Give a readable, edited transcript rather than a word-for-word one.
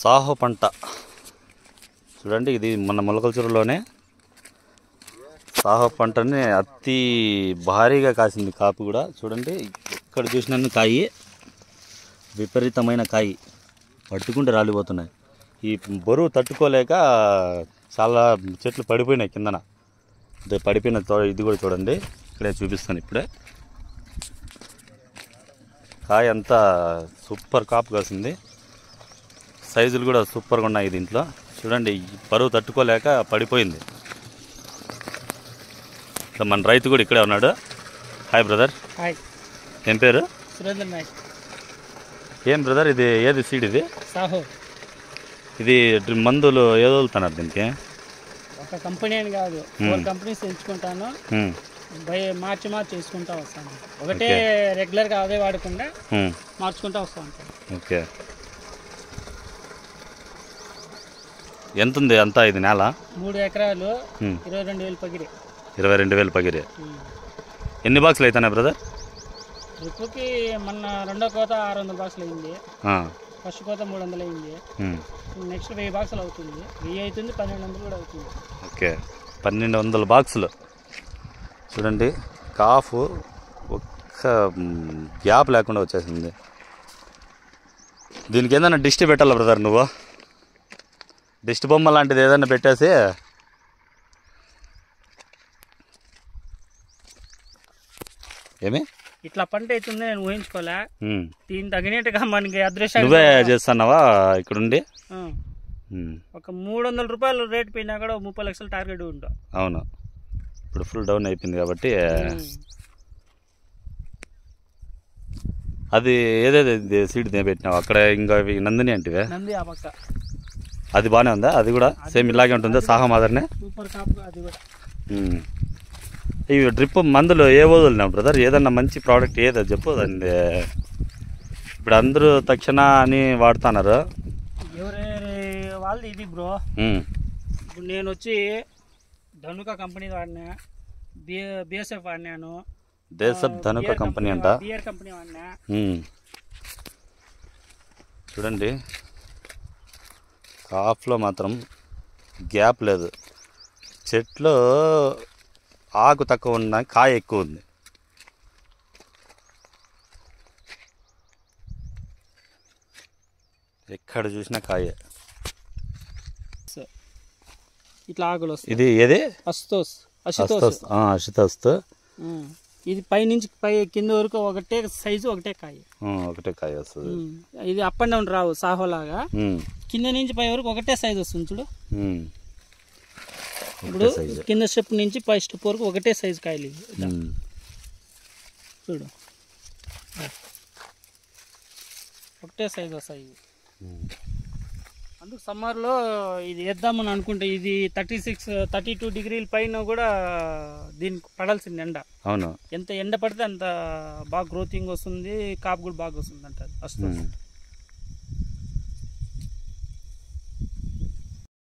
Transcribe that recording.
సాహో పంట చూడండి, ఇది మన మొలకల్చూరులోనే సాహో పంటని అతి భారీగా కాసింది కాపు కూడా. చూడండి ఇక్కడ చూసిన కాయి విపరీతమైన కాయి, పట్టుకుంటే రాలిపోతున్నాయి. ఈ బరువు తట్టుకోలేక చాలా చెట్లు పడిపోయినాయి కిందన. పడిపోయిన ఇది కూడా చూడండి, ఇక్కడే చూపిస్తాను ఇప్పుడే. కాయ అంతా సూపర్ కాపు కాసింది, సైజులు కూడా సూపర్గా ఉన్నాయి దీంట్లో. చూడండి బరువు తట్టుకోలేక పడిపోయింది. మన రైతు కూడా ఇక్కడే ఉన్నాడు. Hi brother. హాయ్. ఏం పేరు? సురేంద్ర నాయక్. ఏం బ్రదర్ ఇది ఏది సీడ్? ఇది సాహో. ఇది మందులు ఏదో వదులుతున్నారు దీనికి? ఒక కంపెనీ అని కాదు, 4 కంపెనీస్ ఎంచుకుంటాను, మార్చి చేసుకుంటా వస్తాను. ఒకటే రెగ్యులర్గా అదే వాడకుండా మార్చుకుంటా వస్తూ ఉంటాను. ఓకే. ఎంత ఉంది అంతా ఇది నేల? 3 ఎకరాలు, 22,000 పగిరి. 22,000 పగిరి. ఎన్ని బాక్సులు అవుతున్నాయి బ్రదర్? ట్రిప్కి మొన్న రెండో కోత 600 బాక్సులు అయింది, ఫస్ట్ కోత 300 అయింది, నెక్స్ట్ 1000 బాక్సులు అవుతుంది. 1000 అవుతుంది, 1200 కూడా అవుతుంది. ఓకే, 1200 బాక్సులు. చూడండి కాఫ్ ఒక్క గ్యాప్ లేకుండా వచ్చేసింది. దీనికి ఏదైనా డిస్ట్ పెట్టాలా బ్రదర్ నువ్వు? డిస్ట్ బొమ్మ లాంటిది ఏదైనా పెట్టేసి ఏమి ఇట్లా పంట అవుతుంది నేను ఊహించుకోలే. దీని తగినట్టుగా మనకి అదృష్టం. నువ్వే చేస్తున్నావా ఇక్కడుండి? ఒక 300 రూపాయలు రేట్ పోయినా కూడా 30 లక్షలు టార్గెట్ ఉంటాం. అవును, ఇప్పుడు ఫుల్ డౌన్ అయిపోయింది కాబట్టి. అది ఏదేది సీడ్ పెట్టినావు అక్కడ? ఇంకా నందిని అంటే నంది ఆ పక్క అది బాగానే ఉందా? అది కూడా సేమ్ ఇలాగే ఉంటుందా సాహో మాదిరినే? సూపర్ కాపు అది కూడా. ఇవి డ్రిప్ మందులు ఏ వదులున్నావు బ్రదర్? ఏదన్నా మంచి ప్రోడక్ట్ ఏదో చెప్పు. దాన్ని ఇప్పుడు అందరూ తక్షణ అని వాడుతున్నారు. వాళ్ళది ఇది బ్రో. ఇప్పుడు నేను వచ్చి ధనుక కంపెనీ వాడినా, బిఎస్ఎఫ్ వాడినాను. దేశప్ ధనుక కంపెనీ అంట. బిఆర్ కంపెనీ వాడినా. చూడండి కాఫ్లో మాత్రం గ్యాప్ లేదు. చెట్లు ఆకు తక్కువ ఉన్న కాయ ఎక్కువ ఉంది. ఎక్కడ చూసినా కాయ. ఇట్లా ఆకులు వస్తాయి. ఇది ఏది? అశితోస్. ఇది పై నుంచి కింద వరకు ఒకటే సైజు, ఒకటే కాయ వస్తుంది. ఇది అప్ అండ్ డౌన్ రావు సాహోలాగా. కింద నుంచి పై వరకు ఒకటే సైజు వస్తుంది చూడు. ఇప్పుడు కింద స్టెప్ నుంచి పై స్టెప్ వరకు ఒకటే సైజు కాయలు చూడు, ఒకటే సైజు వస్తాయి. అందుకు సమ్మర్లో ఇది వేద్దామని అనుకుంటే ఇది 32 డిగ్రీల పైన కూడా దీనికి పడాల్సింది ఎండ. అవును, ఎంత ఎండ పడితే అంత బాగా గ్రోతింగ్ వస్తుంది, కాపు కూడా బాగా వస్తుంది అంటారు.